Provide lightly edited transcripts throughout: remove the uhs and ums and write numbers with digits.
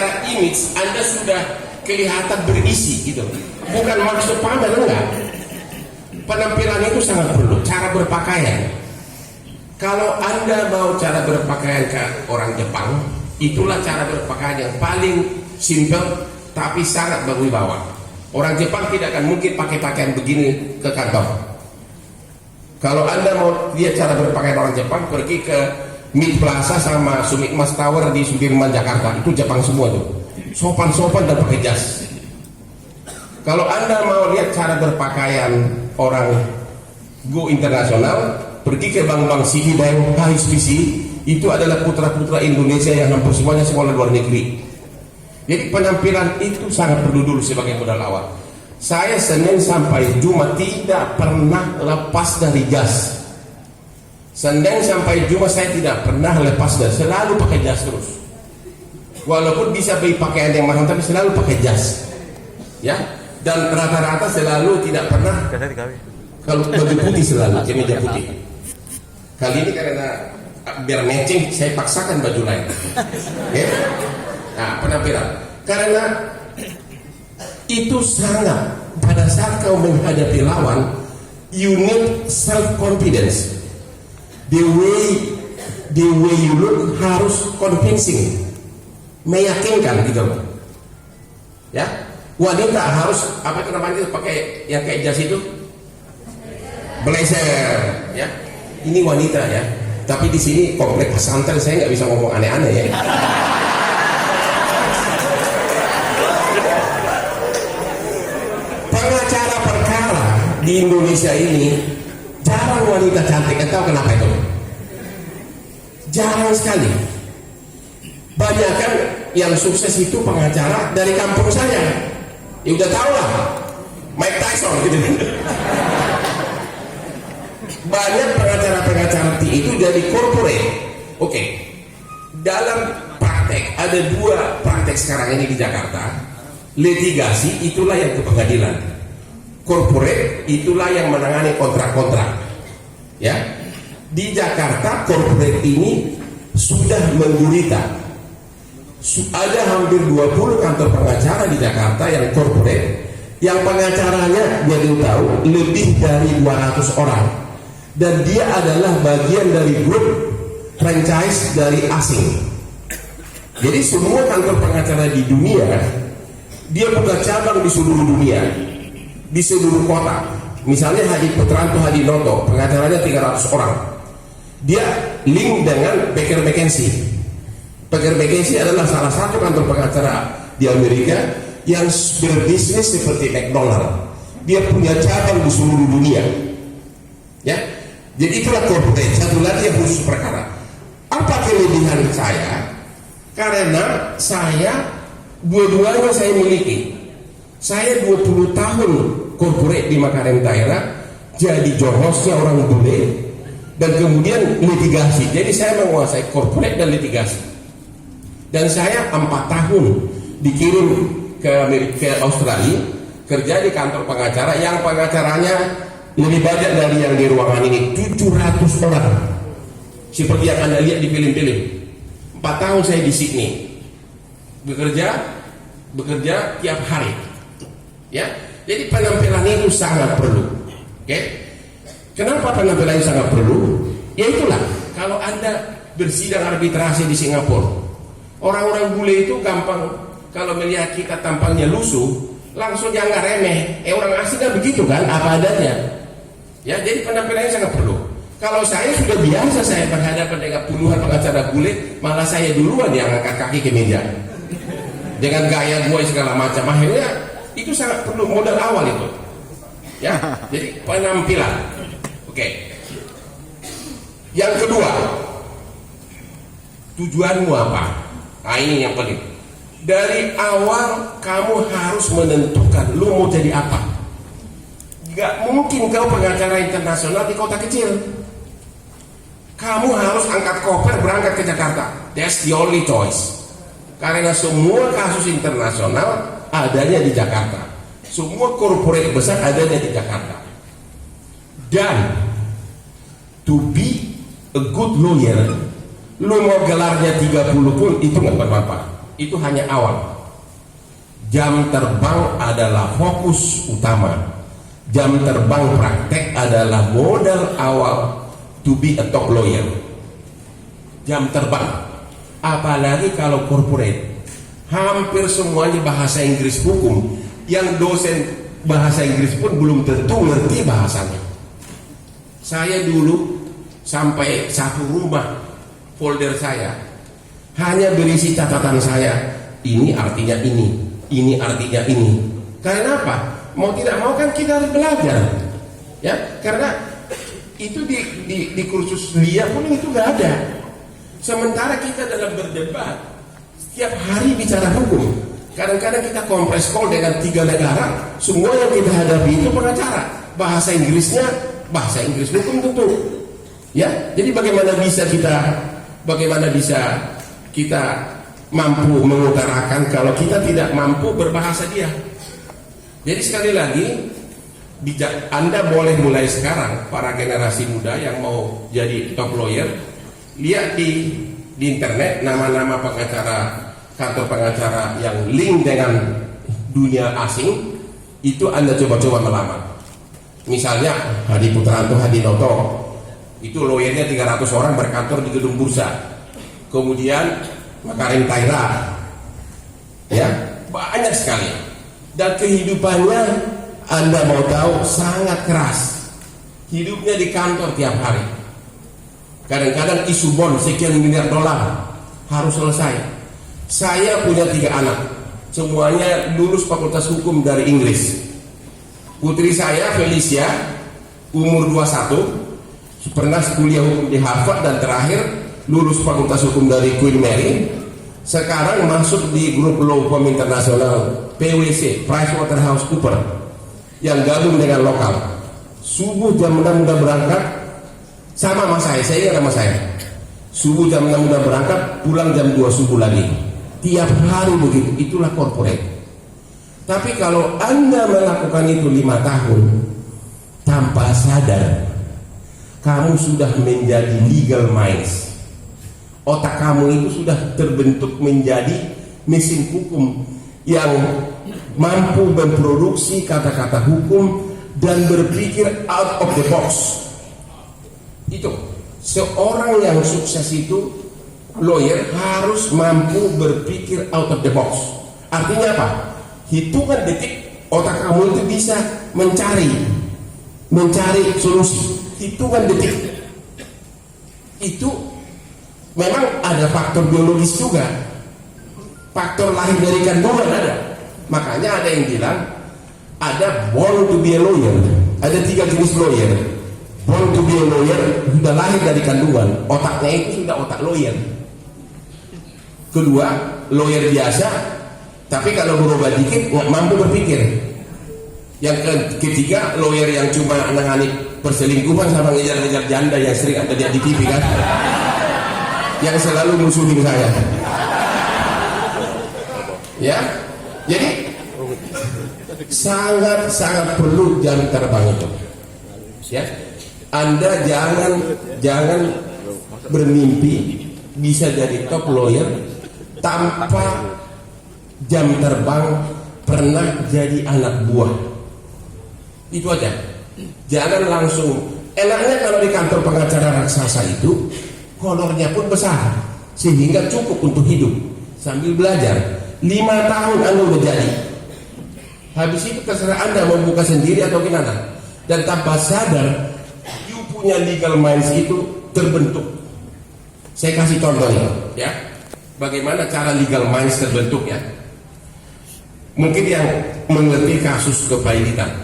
secara image Anda sudah kelihatan berisi gitu. Bukan maksud pamer, enggak. Penampilan itu sangat perlu. Cara berpakaian. Kalau Anda mau cara berpakaian ke orang Jepang, itulah cara berpakaian yang paling simpel tapi sangat berwibawa. Orang Jepang tidak akan mungkin pakai pakaian begini ke kantor. Kalau Anda mau lihat cara berpakaian orang Jepang, pergi ke Mid Plaza sama Sumitmas Tower di Sudirman, Jakarta. Itu Jepang semua tuh. Sopan-sopan dan pakai jas. Kalau Anda mau lihat cara berpakaian orang go internasional, pergi ke bank-bank Citibank, HSBC. Itu adalah putra-putra Indonesia yang hampir semuanya sekolah luar negeri. Jadi penampilan itu sangat perlu dulu sebagai modal awal. Saya Senin sampai Jumat tidak pernah lepas dari jas. Senin sampai Jumat saya tidak pernah lepas jas, selalu pakai jas terus. Walaupun bisa beli pakaian yang mahal, tapi selalu pakai jas. Ya, dan rata-rata selalu tidak pernah. Kalau baju putih selalu, kemeja putih. Kali ini karena biar matching, saya paksakan baju lain. Ya? Nah, penampilan. Karena itu sangat, pada saat kau menghadapi lawan, you need self confidence. The way you look harus convincing, meyakinkan gitu loh. Ya, wanita harus apa itu namanya, pakai yang kayak jas itu, blazer. Ya, ini wanita ya. Tapi di sini komplek pesantren, saya nggak bisa ngomong aneh-aneh ya. Pengacara perkara di Indonesia ini jarang wanita cantik. Tahu kenapa itu? Jarang sekali. Banyak kan yang sukses itu pengacara dari kampung saya. Ya udah tahu lah, Mike Tyson gitu. Banyak pengacara-pengacara itu jadi corporate. Oke. Dalam praktek ada dua praktek sekarang ini di Jakarta. Litigasi itulah yang ke pengadilan. Corporate itulah yang menangani kontrak-kontrak. Ya. Di Jakarta corporate ini sudah menggurita. Ada hampir 20 kantor pengacara di Jakarta yang corporate, yang pengacaranya jadi tahu lebih dari 200 orang, dan dia adalah bagian dari grup franchise dari asing. Jadi semua kantor pengacara di dunia dia buka cabang di seluruh dunia, di seluruh kota. Misalnya Hadi Putranto Hadinoto, pengacaranya 300 orang. Dia link dengan Baker McKenzie. Baker McKenzie adalah salah satu kantor pengacara di Amerika yang berbisnis seperti McDonald. Dia punya cabang di seluruh dunia. Ya, jadi itulah corporate. Satu lagi yang khusus perkara. Apa kelebihan saya? Karena saya dua-duanya saya miliki. Saya 20 tahun corporate di Makarim Daerah, jadi jorosnya orang bule, dan kemudian litigasi. Jadi saya menguasai corporate dan litigasi. Dan saya 4 tahun dikirim ke Australia, kerja di kantor pengacara yang pengacaranya lebih banyak dari yang di ruangan ini, 700 orang. Seperti yang Anda lihat di film-film. 4 tahun saya di Sydney. Bekerja tiap hari. Ya. Jadi penampilan itu sangat perlu. Oke? Kenapa penampilan itu sangat perlu? Ya itulah, kalau Anda bersidang arbitrasi di Singapura, orang-orang bule itu gampang kalau melihat kita tampangnya lusuh, langsung dianggap remeh. Orang asing kan begitu kan, apa adanya. Ya, jadi penampilannya sangat perlu. Kalau saya sudah biasa, saya berhadapan dengan puluhan pengacara bule, malah saya duluan yang angkat kaki ke meja. Dengan gaya gue segala macam, akhirnya itu sangat perlu, modal awal itu. Ya, jadi penampilan. Oke. Yang kedua, tujuanmu apa? Nah, ini yang penting. Dari awal kamu harus menentukan lu mau jadi apa. Gak mungkin kau pengacara internasional di kota kecil. Kamu harus angkat koper berangkat ke Jakarta. That's the only choice. Karena semua kasus internasional adanya di Jakarta. Semua corporate besar adanya di Jakarta. Dan to be a good lawyer, lu mau gelarnya 30 pun itu nggak bermanfaat. itu hanya awal. Jam terbang adalah fokus utama. Jam terbang praktek adalah modal awal to be a top lawyer. Jam terbang, apalagi kalau corporate, hampir semuanya bahasa Inggris hukum. Yang dosen bahasa Inggris pun belum tentu ngerti bahasanya. Saya dulu sampai satu rumah folder saya hanya berisi catatan saya. Ini artinya ini artinya ini. Karena apa? Mau tidak mau kan kita harus belajar, ya. Karena itu di kursus dia pun itu nggak ada. Sementara kita dalam berdebat setiap hari bicara hukum. Kadang-kadang kita kompres call dengan 3 negara, semua yang kita hadapi itu pengacara. Bahasa Inggrisnya bahasa Inggris hukum tentu. Ya, jadi bagaimana bisa kita mampu mengutarakan kalau kita tidak mampu berbahasa dia. Jadi sekali lagi, Anda boleh mulai sekarang, para generasi muda yang mau jadi top lawyer, lihat di internet nama-nama pengacara, kantor pengacara yang link dengan dunia asing, itu Anda coba-coba melamar. Misalnya Hadi Putranto, Hadi Noto, itu lawyernya 300 orang berkantor di gedung bursa. Kemudian Makarim Taira, ya, banyak sekali. Dan kehidupannya Anda mau tahu sangat keras. Hidupnya di kantor tiap hari. Kadang-kadang isu bond sekian miliar dolar harus selesai. Saya punya 3 anak, semuanya lulus fakultas hukum dari Inggris. Putri saya Felicia umur 21, pernah kuliah hukum di Harvard dan terakhir lulus fakultas hukum dari Queen Mary. Sekarang masuk di grup law firm internasional PwC, PricewaterhouseCoopers, yang gabung dengan lokal. Subuh jam 6 udah berangkat, sama saya ingat sama saya. Subuh jam 6 udah berangkat, pulang jam 2 subuh lagi. Tiap hari begitu, itulah corporate. Tapi kalau Anda melakukan itu 5 tahun, tanpa sadar, kamu sudah menjadi legal minds. Otak kamu itu sudah terbentuk menjadi mesin hukum yang mampu memproduksi kata-kata hukum dan berpikir out of the box. Itu seorang yang sukses itu, lawyer, harus mampu berpikir out of the box. Artinya apa? Hitungan detik otak kamu itu bisa mencari solusi. Hitungan detik itu memang ada faktor biologis juga, faktor lahir dari kandungan ada. Makanya ada yang bilang ada born to be a lawyer. Ada 3 jenis lawyer. Born to be a lawyer sudah lahir dari kandungan, otaknya itu sudah otak lawyer. Kedua, lawyer biasa, tapi kalau berubah dikit nggak mampu berpikir. Yang ketiga, lawyer yang cuma menangani perselingkuhan sama ngejar-ngejar janda yang sering ada di TV kan, yang selalu musuhin saya. Ya, jadi sangat perlu jam terbang itu. Ya, Anda jangan bermimpi bisa jadi top lawyer tanpa jam terbang pernah jadi anak buah. Itu aja. Jangan langsung. Enaknya kalau di kantor pengacara raksasa itu honornya pun besar sehingga cukup untuk hidup sambil belajar. 5 tahun Anda udah jadi. Habis itu terserah Anda mau buka sendiri atau gimana. Dan tanpa sadar, you punya legal minds itu terbentuk. Saya kasih contoh ya. Bagaimana cara legal minds terbentuk ya. Mungkin yang mengerti kasus kepailitan.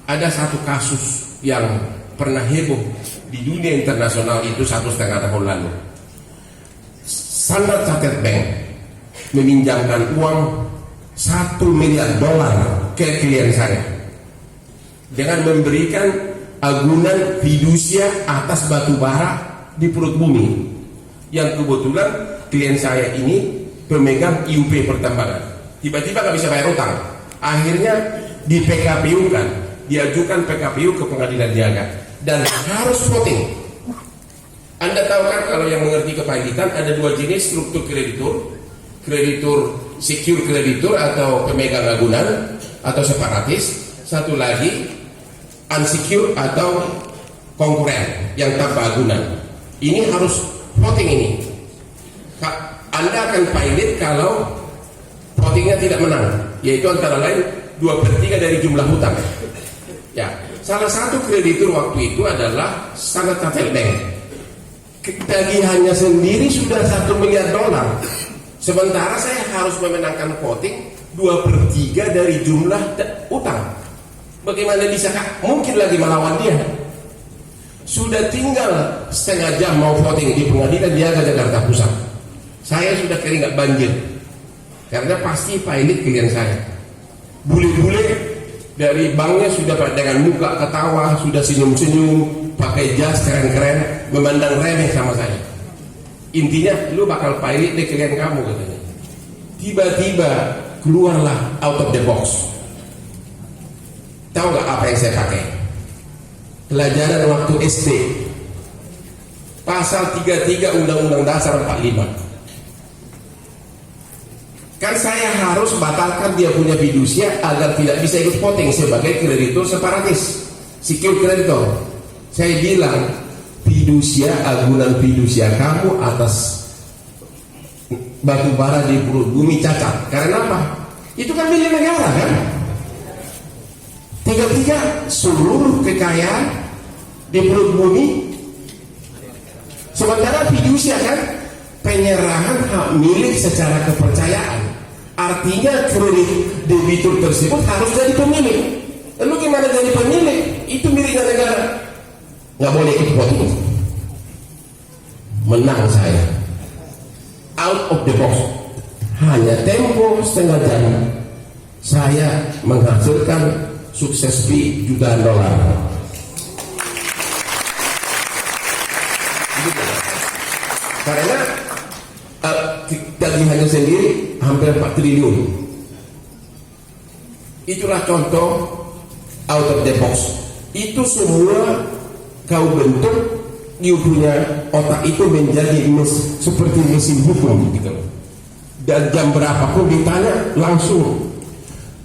Ada satu kasus yang pernah heboh di dunia internasional itu 1,5 tahun lalu. Standard Chartered Bank meminjamkan uang $1 miliar ke klien saya dengan memberikan agunan fidusia atas batu bara di perut bumi, yang kebetulan klien saya ini pemegang IUP pertambangan. Tiba-tiba nggak bisa bayar utang, akhirnya di PKPU kan, diajukan PKPU ke pengadilan niaga dan harus voting. Anda tahu kan kalau yang mengerti kepailitan ada 2 jenis struktur kreditur kreditur, secure kreditur atau pemegang agunan atau separatis, satu lagi unsecure atau konkuren yang tanpa agunan. Ini harus voting ini. Anda akan pilot kalau votingnya tidak menang, yaitu antara lain 2/3 dari jumlah hutang. Ya, salah satu kreditur waktu itu adalah Standard Chartered Bank. Tagihannya sendiri sudah $1 miliar. Sementara saya harus memenangkan voting 2/3 dari jumlah utang. Bagaimana bisa mungkin lagi melawan dia? Sudah tinggal setengah jam mau voting di pengadilan Niaga Jakarta Pusat. Saya sudah keringat banjir karena pasti pilot klien saya. Bule-bule dari banknya sudah dengan muka ketawa, sudah senyum-senyum, pakai jas keren-keren, memandang remeh sama saya. Intinya, lu bakal pilot deh klien kamu katanya. Tiba-tiba keluarlah out of the box. Tahu nggak apa yang saya pakai? Pelajaran waktu SD, pasal 33 Undang-Undang Dasar 45. Kan saya harus batalkan dia punya fidusia agar tidak bisa ikut voting sebagai kreditur separatis, secure kreditor. Saya bilang, fidusia, agunan fidusia kamu atas batu bara di perut bumi cacat. Karena apa? Itu kan milik negara kan? Tiga seluruh kekayaan di perut bumi. Sementara fidusia kan penyerahan hak milik secara kepercayaan. Artinya kredit debitur tersebut harus jadi pemilik. Lalu gimana jadi pemilik? Itu miliknya negara. Nggak boleh ikut voting. Menang saya. Out of the box. Hanya tempo setengah jam saya menghasilkan sukses fee jutaan dolar. Karena tagihannya sendiri hampir 4 triliun. Itulah contoh out of the box. Itu semua kau bentuk, you punya otak itu menjadi seperti mesin hukum gitu. Dan jam berapapun ditanya langsung.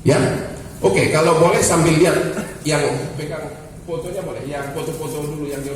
Ya, oke, kalau boleh sambil lihat yang pegang fotonya boleh, yang foto-foto dulu yang di